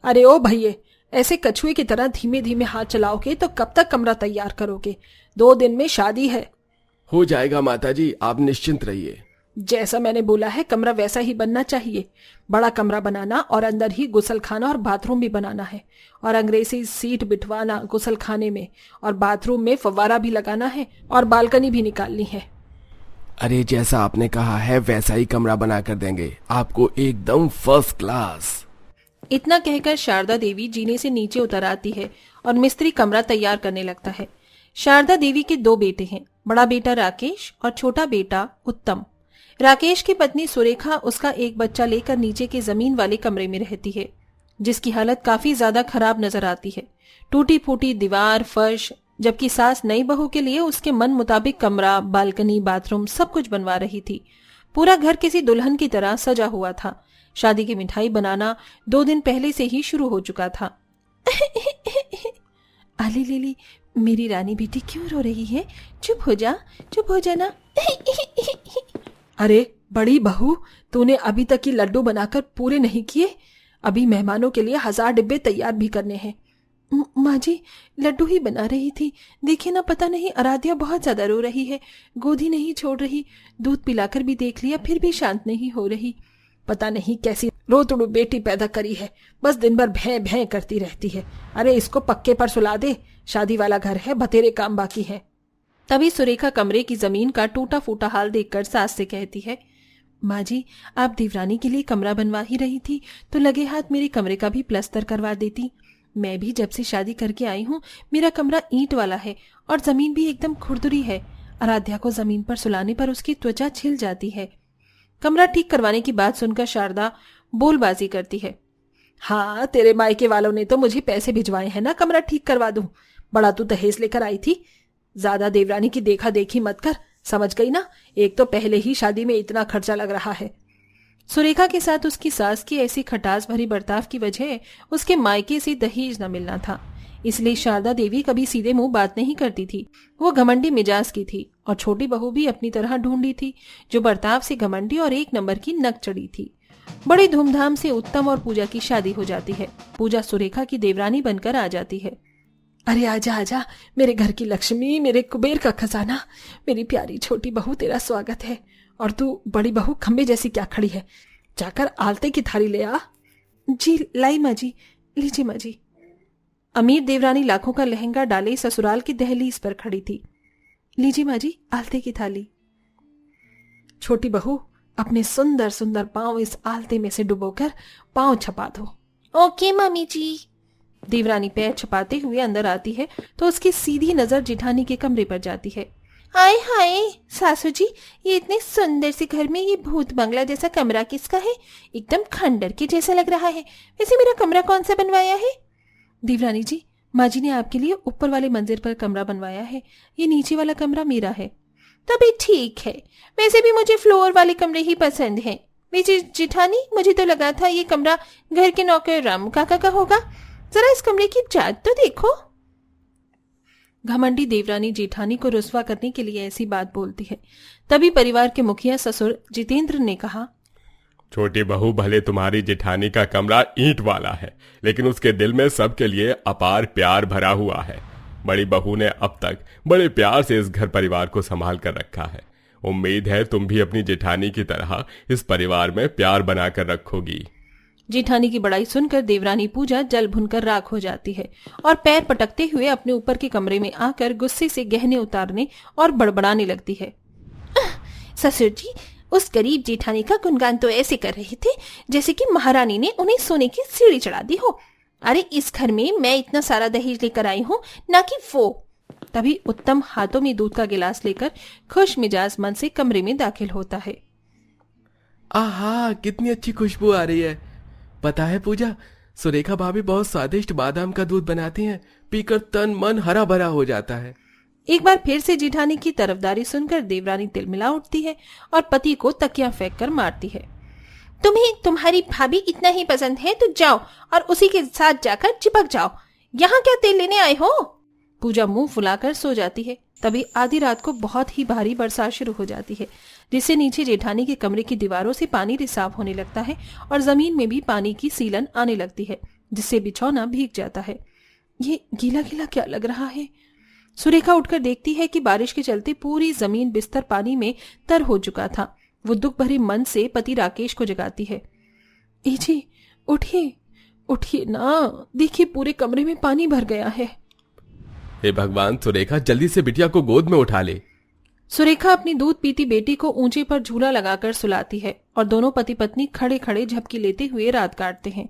अरे ओ भैये, ऐसे कछुए की तरह धीमे धीमे हाथ चलाओगे तो कब तक कमरा तैयार करोगे? 2 दिन में शादी है। हो जाएगा माताजी, आप निश्चिंत रहिए। जैसा मैंने बोला है कमरा वैसा ही बनना चाहिए। बड़ा कमरा बनाना और अंदर ही गुसलखाना और बाथरूम भी बनाना है, और अंग्रेजी सीट बिठवाना गुसलखाने में, और बाथरूम में फव्वारा भी लगाना है, और बालकनी भी निकालनी है। अरे जैसा आपने कहा है वैसा ही कमरा बना कर देंगे आपको, एकदम फर्स्ट क्लास। इतना कहकर शारदा देवी जीने से नीचे उतर आती है और मिस्त्री कमरा तैयार करने लगता है। शारदा देवी के 2 बेटे हैं, बड़ा बेटा राकेश और छोटा बेटा उत्तम। राकेश की पत्नी सुरेखा उसका एक बच्चा लेकर नीचे के जमीन वाले कमरे में रहती है, जिसकी हालत काफी ज्यादा खराब नजर आती है। टूटी फूटी दीवार, फर्श, जबकि सास नई बहू के लिए उसके मन मुताबिक कमरा, बालकनी, बाथरूम सब कुछ बनवा रही थी। पूरा घर किसी दुल्हन की तरह सजा हुआ था। शादी की मिठाई बनाना 2 दिन पहले से ही शुरू हो चुका था। आली लीली, मेरी रानी बेटी क्यों रो रही है? चुप हो जा ना। अरे बड़ी बहू, तूने अभी तक ये लड्डू बनाकर पूरे नहीं किए? अभी मेहमानों के लिए 1000 डिब्बे तैयार भी करने हैं। माँ जी, लड्डू ही बना रही थी। देखिए ना, पता नहीं आराध्या बहुत ज्यादा रो रही है, गोदी नहीं छोड़ रही। दूध पिलाकर भी देख लिया, फिर भी शांत नहीं हो रही। पता नहीं कैसी रोतड़ू बेटी पैदा करी है, बस दिन भर भैं भैं करती रहती है। अरे इसको पक्के पर सुला दे, शादी वाला घर है, बतेरे काम बाकी है। तभी सुरेखा कमरे की जमीन का टूटा फूटा हाल देखकर सास से कहती है, माँ जी, आप देवरानी के लिए कमरा बनवा ही रही थी तो लगे हाथ मेरे कमरे का भी प्लस्तर करवा देती। मैं भी जब से शादी करके आई हूँ मेरा कमरा ईंट वाला है और जमीन भी एकदम खुरदुरी है। आराध्या को जमीन पर सुलाने पर उसकी त्वचा छिल जाती है। कमरा ठीक करवाने की बात सुनकर शारदा बोलबाजी करती है, हाँ, तेरे मायके वालों ने तो मुझे पैसे भिजवाए हैं ना कमरा ठीक करवा दूं। बड़ा तू दहेज लेकर आई थी, ज्यादा देवरानी की देखा देखी मत कर, समझ गई ना? एक तो पहले ही शादी में इतना खर्चा लग रहा है। सुरेखा के साथ उसकी सास की ऐसी खटास भरी बर्ताव की वजह उसके मायके से दहेज न मिलना था, इसलिए शारदा देवी कभी सीधे मुंह बात नहीं करती थी। वो घमंडी मिजाज की थी और छोटी बहू भी अपनी तरह ढूंढी थी, जो बर्ताव से घमंडी और 1 नंबर की नक चढ़ी थी। बड़ी धूमधाम से उत्तम और पूजा की शादी हो जाती है। पूजा सुरेखा की देवरानी बनकर आ जाती है। अरे आजा आजा, मेरे घर की लक्ष्मी, मेरे कुबेर का खजाना, मेरी प्यारी छोटी बहू, तेरा स्वागत है। और तू बड़ी बहू खंबे जैसी क्या खड़ी है? जाकर आलते की थाली ले आ। जी लाई माँ जी, लीजिए माँ जी। अमीर देवरानी लाखों का लहंगा डाले ससुराल की दहलीज पर खड़ी थी। लीजिए माँ जी, आलते की थाली। छोटी बहू, अपने सुंदर सुंदर पांव इस आलते में से डुबोकर पांव छपा दो। ओके मम्मी जी। देवरानी पैर छपाते हुए अंदर आती है तो उसकी सीधी नजर जिठानी के कमरे पर जाती है। हाय हाय सासू जी, ये इतने सुंदर से घर में ये भूत बंगला जैसा कमरा किसका है? एकदम खंडर के जैसा लग रहा है। वैसे मेरा कमरा कौन सा बनवाया है? देवरानी जी, माँ जी ने आपके लिए ऊपर वाले मंजिल पर कमरा बनवाया है, ये नीचे वाला कमरा मेरा है। तभी ठीक है, वैसे भी मुझे फ्लोर वाले कमरे ही पसंद हैं। वैसे जिठानी, मुझे तो लगा था ये कमरा घर के नौकर राम काका का होगा। जरा इस कमरे की जात तो देखो। घमंडी देवरानी जेठानी को रुस्वा करने के लिए ऐसी बात बोलती है। तभी परिवार के मुखिया ससुर जितेंद्र ने कहा, छोटी बहू, भले तुम्हारी जेठानी का कमरा ईंट वाला है, लेकिन उसके दिल में सबके लिए अपार प्यार भरा हुआ है। बड़ी बहू ने अब तक बड़े प्यार से इस घर परिवार को संभाल कर रखा है। उम्मीद है तुम भी अपनी जेठानी की तरह इस परिवार में प्यार बनाकर रखोगी। जेठानी की बड़ाई सुनकर देवरानी पूजा जल भुनकर राख हो जाती है और पैर पटकते हुए अपने ऊपर के कमरे में आकर गुस्से से गहने उतारने और बड़बड़ाने लगती है। ससुर जी, उस गरीब जेठानी का गुणगान तो ऐसे कर रहे थे जैसे कि महारानी ने उन्हें सोने की सीढ़ी चढ़ा दी हो। अरे इस घर में मैं इतना सारा दहेज लेकर आई हूँ, ना कि वो। तभी उत्तम हाथों में दूध का गिलास लेकर खुश मिजाज मन से कमरे में दाखिल होता है। आहा, कितनी अच्छी खुशबू आ रही है। पता है पूजा, सुरेखा भाभी बहुत स्वादिष्ट बादाम का दूध बनाती हैं, पीकर तन मन हरा भरा हो जाता है। एक बार फिर से जेठानी की तरफदारी सुनकर देवरानी तिलमिला उठती है और पति को तकिया फेंक कर मारती है। तुम्हें तुम्हारी भाभी इतना ही पसंद है तो जाओ और उसी के साथ जाकर चिपक जाओ। यहाँ क्या तेल लेने आए हो? पूजा मुंह फुलाकर सो जाती है। तभी आधी रात को बहुत ही भारी बरसात शुरू हो जाती है, जिससे नीचे जेठानी के कमरे की दीवारों से पानी रिसाव होने लगता है और जमीन में भी पानी की सीलन आने लगती है, जिससे बिछौना भीग जाता है। ये गीला गीला क्या लग रहा है? सुरेखा उठकर देखती है कि बारिश के चलते पूरी जमीन बिस्तर पानी में तर हो चुका था। वो दुख भरे मन से पति राकेश को जगाती है। ए जी, उठिए उठिए ना, देखिए पूरे कमरे में पानी भर गया है। हे भगवान सुरेखा, जल्दी से बिटिया को गोद में उठा ले। सुरेखा अपनी दूध पीती बेटी को ऊंचे पर झूला लगाकर सुलाती है और दोनों पति पत्नी खड़े खड़े झपकी लेते हुए रात काटते हैं।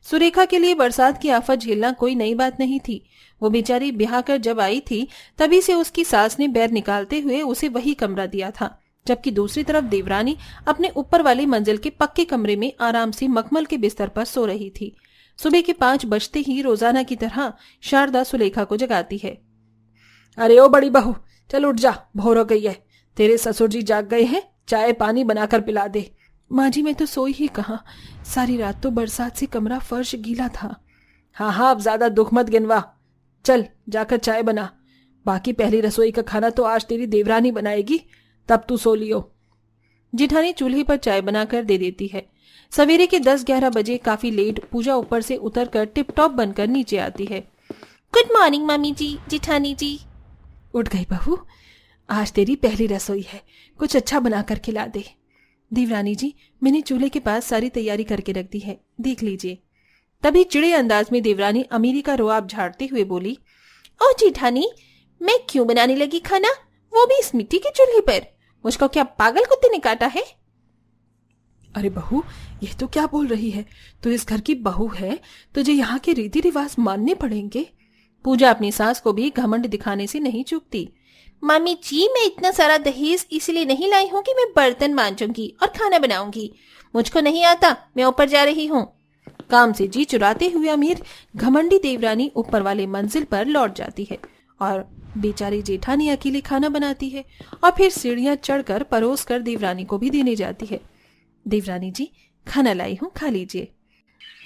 सुरेखा के लिए बरसात की आफत झेलना कोई नई बात नहीं थी। वो बेचारी ब्याह कर जब आई थी तभी से उसकी सास ने बैर निकालते हुए उसे वही कमरा दिया था, जबकि दूसरी तरफ देवरानी अपने ऊपर वाली मंजिल के पक्के कमरे में आराम से मखमल के बिस्तर पर सो रही थी। सुबह के 5 बजते ही रोजाना की तरह शारदा सुलेखा को जगाती है। अरे ओ बड़ी बहू, चल उठ जा, भोर हो गई है। तेरे ससुर जी जाग गए हैं, चाय पानी बनाकर पिला दे। माँ जी, मैं तो सोई ही कहाँ, सारी रात तो बरसात से कमरा फर्श गीला था। हाँ, अब ज्यादा दुख मत गिनवा, चल जाकर चाय बना। बाकी पहली रसोई का खाना तो आज तेरी देवरानी बनाएगी, तब तू सो लियो। जेठानी चूल्हे पर चाय बनाकर दे देती है। सवेरे के 10-11 बजे काफी लेट पूजा ऊपर से उतरकर टिप टॉप बनकर नीचे आती है। गुड मॉर्निंग मम्मी जी, जेठानी जी। उठ गई बहू, आज तेरी पहली रसोई है, कुछ अच्छा बनाकर खिला दे। देवरानी जी, मैंने चूल्हे के पास सारी तैयारी करके रख दी है, देख लीजिए। तभी चिड़े अंदाज में देवरानी अमीरी का रोआब झाड़ते हुए बोली, ओ जेठानी, मैं क्यों बनाने लगी खाना, वो भी इस मिट्टी के चूल्हे पर? मुझको क्या पागल कुत्ते ने काटा है? अरे बहू, ये तो क्या बोल रही है? तू इस घर की बहू है, तुझे यहाँ के रीति रिवाज मानने पड़ेंगे। पूजा अपनी सास को भी घमंड दिखाने से नहीं चूकती। मम्मी जी, मैं इतना सारा दहेज इसलिए नहीं लाई हूँ कि मैं बर्तन मांजूंगी और खाना बनाऊंगी। मुझको नहीं आता, मैं ऊपर जा रही हूँ। काम से जी चुराते हुए अमीर घमंडी देवरानी ऊपर वाले मंजिल पर लौट जाती है और बेचारी जेठानी अकेले खाना बनाती है और फिर सीढ़ियां चढ़कर परोस कर देवरानी को भी देने जाती है। देवरानी जी, खाना लाई हूँ, खा लीजिए।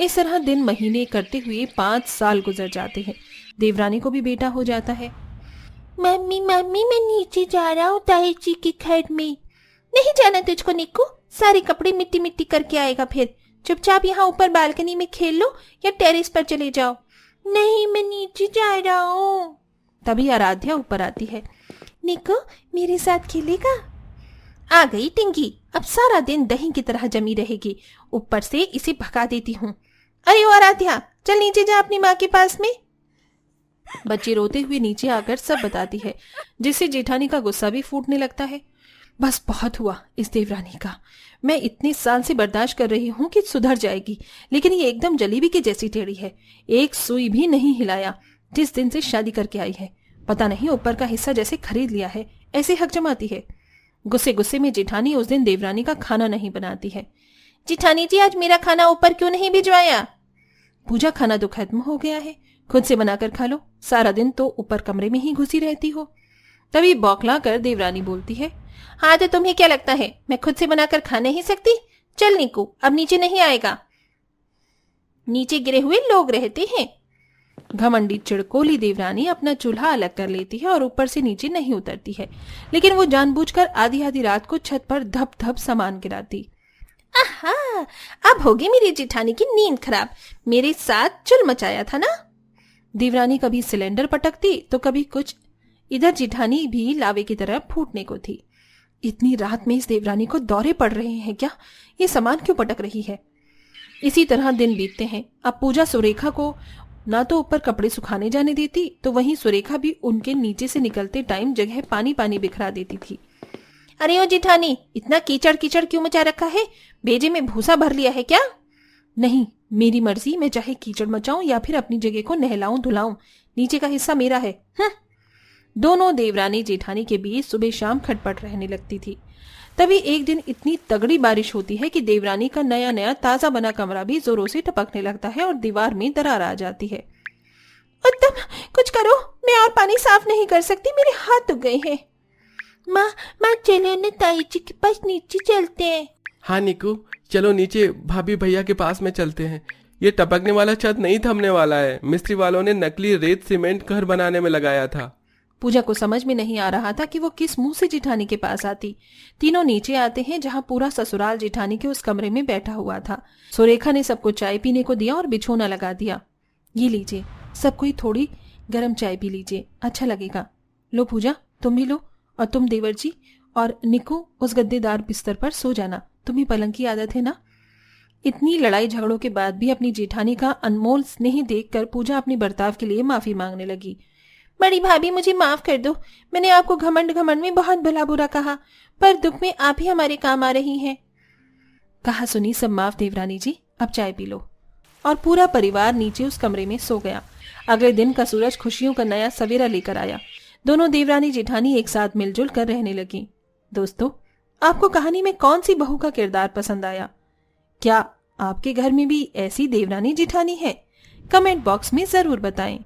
इस तरह दिन महीने करते हुए 5 साल गुजर जाते हैं। देवरानी को भी बेटा हो जाता है। मम्मी मम्मी, मैं नीचे जा रहा हूँ ताई जी के घर में। नहीं जाना तुझको निक्कू, सारे कपड़े मिट्टी मिट्टी करके आएगा फिर। चुपचाप यहाँ ऊपर बालकनी में खेल लो या टेरेस पर चले जाओ। नहीं, मैं नीचे जा रहा हूँ। तभी आराध्या ऊपर आती है। निक्कू, मेरे साथ खेलेगा? आ गई टिंगी, अब सारा दिन दही की तरह जमी रहेगी, ऊपर से इसे भगा देती हूँ। अरे ओ आराध्या, चल नीचे जा अपनी माँ के पास में। बच्ची रोते हुए नीचे आकर सब बताती है, जिससे जेठानी का गुस्सा भी फूटने लगता है। बस बहुत हुआ इस देवरानी का, मैं इतने साल से बर्दाश्त कर रही हूँ कि सुधर जाएगी, लेकिन ये एकदम जलेबी की जैसी टेढ़ी है। एक सुई भी नहीं हिलाया जिस दिन से शादी करके आई है। पता नहीं ऊपर का हिस्सा जैसे खरीद लिया है, ऐसे हक जमाती है। गुस्से गुस्से में जेठानी उस दिन देवरानी का खाना नहीं बनाती है। जेठानी जी, आज मेरा खाना ऊपर क्यों नहीं भिजवाया? पूजा, खाना तो खत्म हो गया है, खुद से बनाकर खा लो, सारा दिन तो ऊपर कमरे में ही घुसी रहती हो। तभी बौखला कर देवरानी बोलती है, हाँ तो तुम्हें क्या लगता है मैं खुद से बनाकर खा नहीं सकती? चल निक्कू, अब नीचे नहीं आएगा, नीचे गिरे हुए लोग रहते हैं। घमंडी चिड़कोली देवरानी अपना चूल्हा अलग कर लेती है और ऊपर से नीचे नहीं उतरती है, लेकिन वो जानबूझकर आधी आधी रात को छत पर धप धप सामान गिराती। आहा, अब होगी मेरी जेठानी की नींद खराब, मेरे साथ चुल मचाया था ना। देवरानी कभी सिलेंडर पटकती तो कभी कुछ। इधर जेठानी भी लावे की तरह फूटने को थी। इतनी रात में इस देवरानी को दौरे पड़ रहे हैं क्या? ये सामान क्यों पटक रही है? इसी तरह दिन बीतते हैं। अब पूजा सुरेखा को ना तो ऊपर कपड़े सुखाने जाने देती, तो वहीं सुरेखा भी उनके नीचे से निकलते टाइम जगह पानी पानी बिखरा देती थी। अरे ओ जेठानी, इतना कीचड़ कीचड़ क्यों मचा रखा है? बेजे में भूसा भर लिया है क्या? नहीं, मेरी मर्जी, मैं चाहे कीचड़ मचाऊं या फिर अपनी जगह को नहलाऊं धुलाऊं, नीचे का हिस्सा मेरा है। दोनों देवरानी जेठानी के बीच सुबह शाम खटपट रहने लगती थी। तभी एक दिन इतनी तगड़ी बारिश होती है कि देवरानी का नया नया ताजा बना कमरा भी जोरों से टपकने लगता है और दीवार में दरार आ जाती है। उत्तम, कुछ करो, मैं और पानी साफ नहीं कर सकती, मेरे हाथ दुख गए हैं। माँ चलो न ताई जी के पास नीचे चलते हैं। हाँ निकू, चलो नीचे भाभी भैया के पास में चलते हैं। ये टपकने वाला छत नहीं थमने वाला है, मिस्त्री वालों ने नकली रेत सीमेंट घर बनाने में लगाया था। पूजा को समझ में नहीं आ रहा था कि वो किस मुंह से जेठानी के पास आती। तीनों नीचे आते हैं, जहां पूरा ससुराल जेठानी के उस कमरे में बैठा हुआ था। सुरेखा ने सबको चाय पीने को दिया और बिछोना लगा दिया। ये लीजिए, सबको ही थोड़ी गर्म चाय पी लीजिए, अच्छा लगेगा। लो पूजा, तुम भी लो, और तुम देवर जी और निकू उस गद्देदार बिस्तर पर सो जाना, तुम्हें पलंग की आदत है ना। इतनी लड़ाई झगड़ों के बाद भी अपनी जेठानी का अनमोल स्नेह देखकर पूजा अपनी बर्ताव के लिए माफी मांगने लगी। बड़ी भाभी, मुझे माफ कर दो, मैंने आपको घमंड घमंड में बहुत भला बुरा कहा, पर दुख में आप ही हमारे काम आ रही हैं। कहा सुनी सब माफ देवरानी जी, अब चाय पी लो। और पूरा परिवार नीचे उस कमरे में सो गया। अगले दिन का सूरज खुशियों का नया सवेरा लेकर आया। दोनों देवरानी जेठानी एक साथ मिलजुल कर रहने लगी। दोस्तों, आपको कहानी में कौन सी बहू का किरदार पसंद आया? क्या आपके घर में भी ऐसी देवरानी जेठानी है? कमेंट बॉक्स में जरूर बताएं।